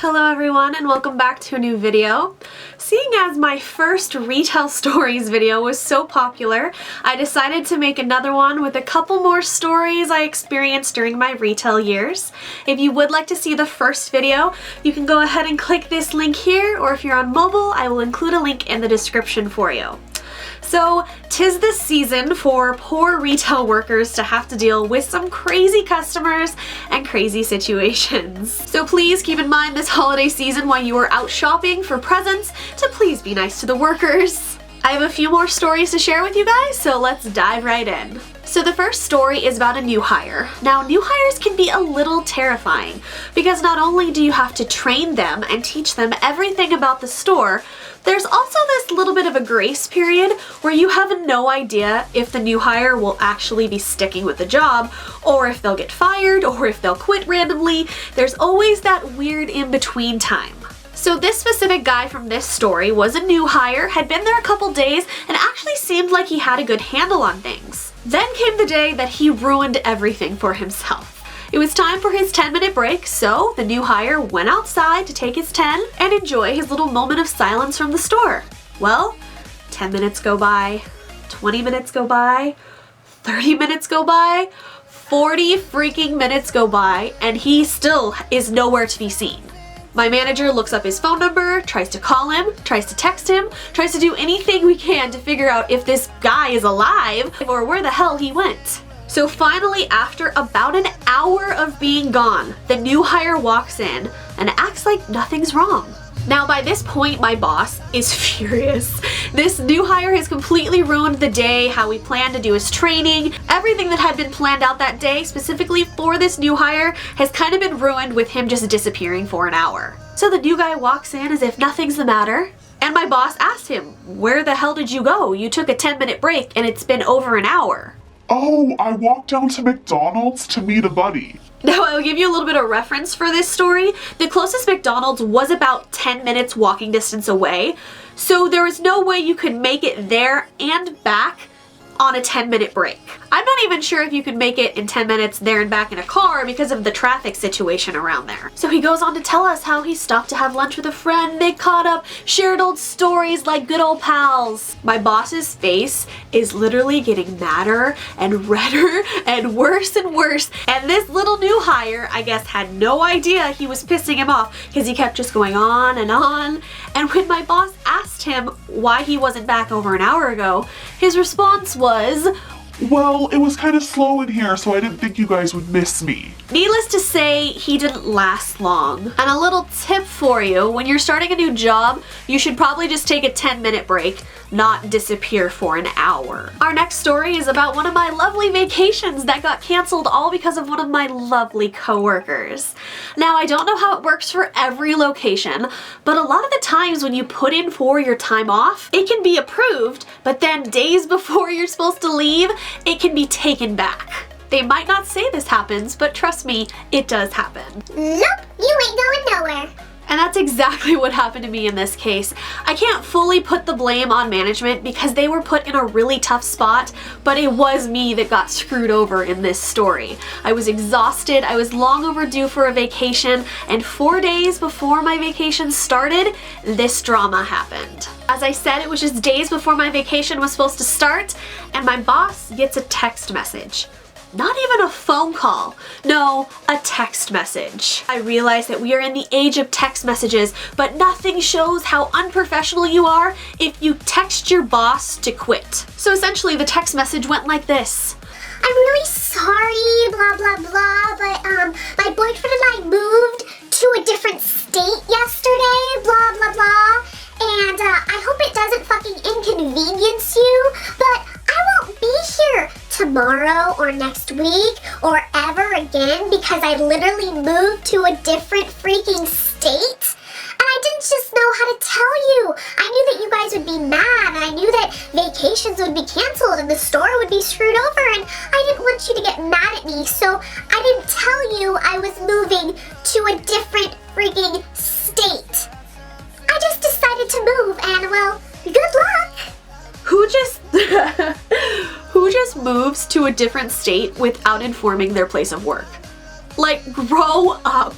Hello everyone and welcome back to a new video. Seeing as my first retail stories video was so popular, I decided to make another one with a couple more stories I experienced during my retail years. If you would like to see the first video, you can go ahead and click this link here, or if you're on mobile, I will include a link in the description for you. So, 'tis the season for poor retail workers to have to deal with some crazy customers and crazy situations. So please keep in mind this holiday season while you are out shopping for presents to please be nice to the workers. I have a few more stories to share with you guys, so let's dive right in. So the first story is about a new hire. Now, new hires can be a little terrifying because not only do you have to train them and teach them everything about the store, there's also this little bit of a grace period where you have no idea if the new hire will actually be sticking with the job, or if they'll get fired, or if they'll quit randomly. There's always that weird in-between time. So this specific guy from this story was a new hire, had been there a couple days, and actually seemed like he had a good handle on things. Then came the day that he ruined everything for himself. It was time for his 10-minute break, so the new hire went outside to take his 10 and enjoy his little moment of silence from the store. Well, 10 minutes go by, 20 minutes go by, 30 minutes go by, 40 freaking minutes go by, and he still is nowhere to be seen. My manager looks up his phone number, tries to call him, tries to text him, tries to do anything we can to figure out if this guy is alive or where the hell he went. So finally, after about an hour of being gone, the new hire walks in and acts like nothing's wrong. Now by this point, my boss is furious. This new hire has completely ruined the day, how we planned to do his training. Everything that had been planned out that day, specifically for this new hire, has kind of been ruined with him just disappearing for an hour. So the new guy walks in as if nothing's the matter, and my boss asked him, "Where the hell did you go? You took a 10-minute break and it's been over an hour." "Oh, I walked down to McDonald's to meet a buddy." Now I'll give you a little bit of reference for this story. The closest McDonald's was about 10 minutes walking distance away, so there was no way you could make it there and back on a 10-minute break. I'm not even sure if you could make it in 10 minutes there and back in a car because of the traffic situation around there. So he goes on to tell us how he stopped to have lunch with a friend, they caught up, shared old stories like good old pals. My boss's face is literally getting madder and redder and worse, and this little new hire, I guess, had no idea he was pissing him off because he kept just going on. And when my boss asked him why he wasn't back over an hour ago, his response was, "Well, it was kind of slow in here, so I didn't think you guys would miss me." Needless to say, he didn't last long. And a little tip for you, when you're starting a new job, you should probably just take a 10-minute break, not disappear for an hour. Our next story is about one of my lovely vacations that got canceled all because of one of my lovely coworkers. Now, I don't know how it works for every location, but a lot of the times when you put in for your time off, it can be approved, but then days before you're supposed to leave, it can be taken back. They might not say this happens, but trust me, it does happen. Nope, you ain't going nowhere. And that's exactly what happened to me in this case. I can't fully put the blame on management because they were put in a really tough spot, but it was me that got screwed over in this story. I was exhausted, I was long overdue for a vacation, and 4 days before my vacation started, this drama happened. As I said, it was just days before my vacation was supposed to start, and my boss gets a text message. Not even a phone call. No, a text message. I realize that we are in the age of text messages, but nothing shows how unprofessional you are if you text your boss to quit. So essentially the text message went like this. "I'm really sorry, blah blah blah, but my boyfriend and I moved to a different state yesterday, blah blah blah, and I hope it doesn't fucking inconvenience you, but I won't be here tomorrow or next week or ever again because I literally moved to a different freaking state. And I didn't just know how to tell you. I knew that you guys would be mad, and I knew that vacations would be canceled and the store would be screwed over, and I didn't want you to get mad at me, so I didn't tell you I was moving to a different freaking state. I just decided to move, and well, good luck." Who just moves to a different state without informing their place of work? Like, grow up.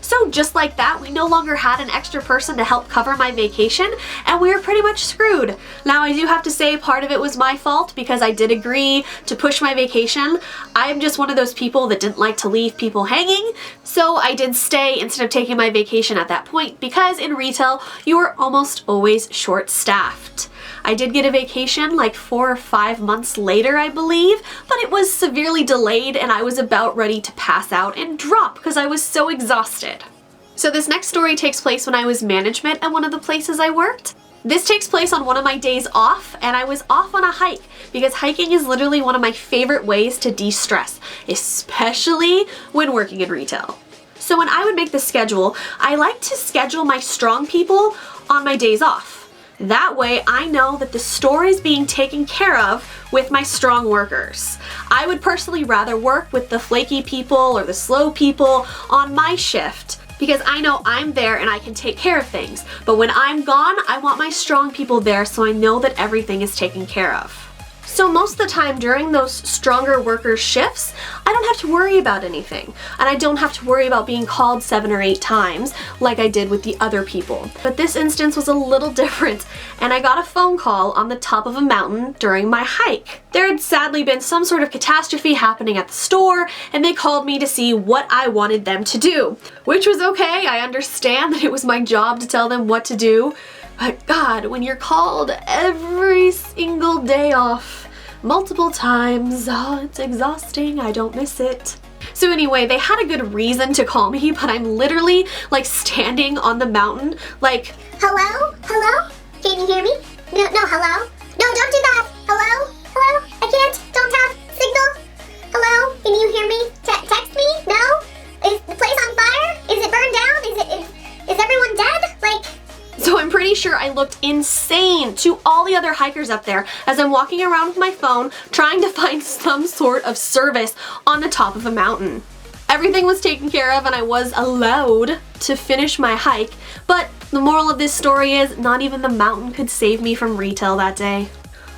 So So just like that, we no longer had an extra person to help cover my vacation, and we were pretty much screwed. Now I do have to say part of it was my fault because I did agree to push my vacation. I'm just one of those people that didn't like to leave people hanging, so I did stay instead of taking my vacation at that point because in retail, you are almost always short-staffed. I did get a vacation like 4 or 5 months later, I believe, but it was severely delayed and I was about ready to pass out and drop because I was so exhausted. So this next story takes place when I was management at one of the places I worked. This takes place on one of my days off, and I was off on a hike because hiking is literally one of my favorite ways to de-stress, especially when working in retail. So when I would make the schedule, I like to schedule my strong people on my days off. That way I know that the store is being taken care of with my strong workers. I would personally rather work with the flaky people or the slow people on my shift because I know I'm there and I can take care of things. But when I'm gone, I want my strong people there so I know that everything is taken care of. So most of the time during those stronger workers' shifts, I don't have to worry about anything. And I don't have to worry about being called 7 or 8 times like I did with the other people. But this instance was a little different, and I got a phone call on the top of a mountain during my hike. There had sadly been some sort of catastrophe happening at the store, and they called me to see what I wanted them to do. Which was okay, I understand that it was my job to tell them what to do. But God, when you're called every single day off, multiple times, oh, it's exhausting, I don't miss it. So anyway, they had a good reason to call me, but I'm literally like standing on the mountain, like, hello? Hello? Can you hear me? No, hello? No, don't do that. Hello? Hello? I can't. Don't have signal. Hello? Can you hear me? Text me? No? Is the place on fire? Is it burned down? Is everyone dead? Like... So I'm pretty sure I looked insane to all the other hikers up there as I'm walking around with my phone trying to find some sort of service on the top of a mountain. Everything was taken care of and I was allowed to finish my hike, but the moral of this story is not even the mountain could save me from retail that day.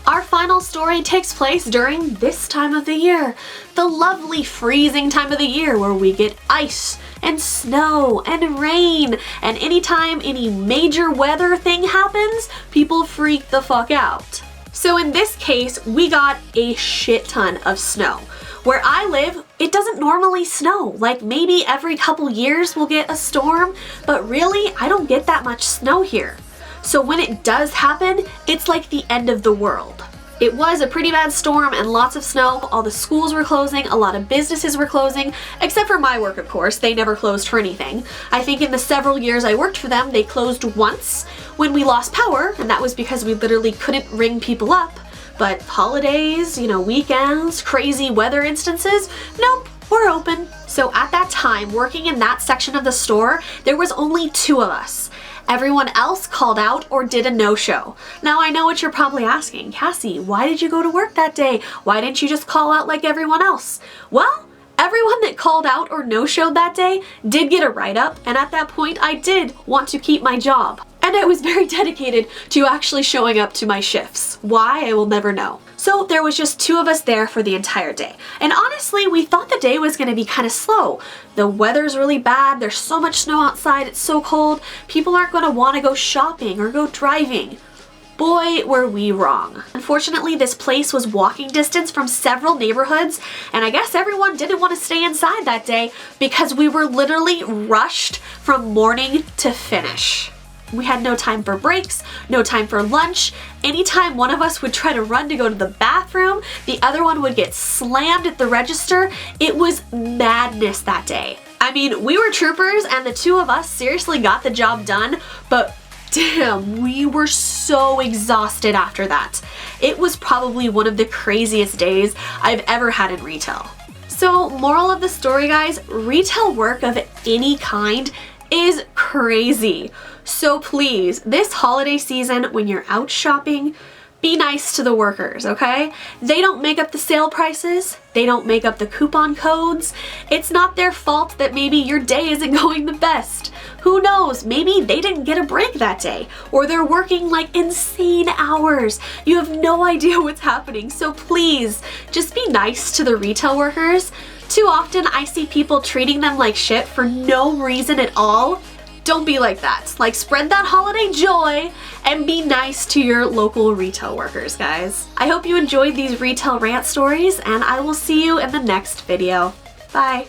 Our final story takes place during this time of the year, the lovely freezing time of the year where we get ice and snow and rain, and anytime any major weather thing happens, people freak the fuck out. So in this case, we got a shit ton of snow. Where I live, it doesn't normally snow. Like maybe every couple years we'll get a storm, but really, I don't get that much snow here. So when it does happen, it's like the end of the world. It was a pretty bad storm and lots of snow. All the schools were closing, a lot of businesses were closing, except for my work, of course. They never closed for anything. I think in the several years I worked for them, they closed once when we lost power, and that was because we literally couldn't ring people up. But holidays, weekends, crazy weather instances, nope, we're open. So at that time, working in that section of the store, there was only 2 of us. Everyone else called out or did a no-show. Now I know what you're probably asking, Cassie, why did you go to work that day? Why didn't you just call out like everyone else? Well, everyone that called out or no-showed that day did get a write-up, and at that point I did want to keep my job. And I was very dedicated to actually showing up to my shifts. Why, I will never know. So there was just 2 of us there for the entire day. And honestly, we thought the day was gonna be kind of slow. The weather's really bad, there's so much snow outside, it's so cold, people aren't gonna wanna go shopping or go driving. Boy, were we wrong. Unfortunately, this place was walking distance from several neighborhoods, and I guess everyone didn't want to stay inside that day because we were literally rushed from morning to finish. We had no time for breaks, no time for lunch. Anytime one of us would try to run to go to the bathroom, the other one would get slammed at the register. It was madness that day. I mean, we were troopers and the 2 of us seriously got the job done, but damn, we were so exhausted after that. It was probably one of the craziest days I've ever had in retail. So, moral of the story, guys, retail work of any kind is crazy. So please, this holiday season, when you're out shopping, be nice to the workers, okay? They don't make up the sale prices. They don't make up the coupon codes. It's not their fault that maybe your day isn't going the best. Who knows? Maybe they didn't get a break that day, or they're working like insane hours. You have no idea what's happening. So please, just be nice to the retail workers. Too often I see people treating them like shit for no reason at all. Don't be like that. Like, spread that holiday joy and be nice to your local retail workers, guys. I hope you enjoyed these retail rant stories, and I will see you in the next video. Bye.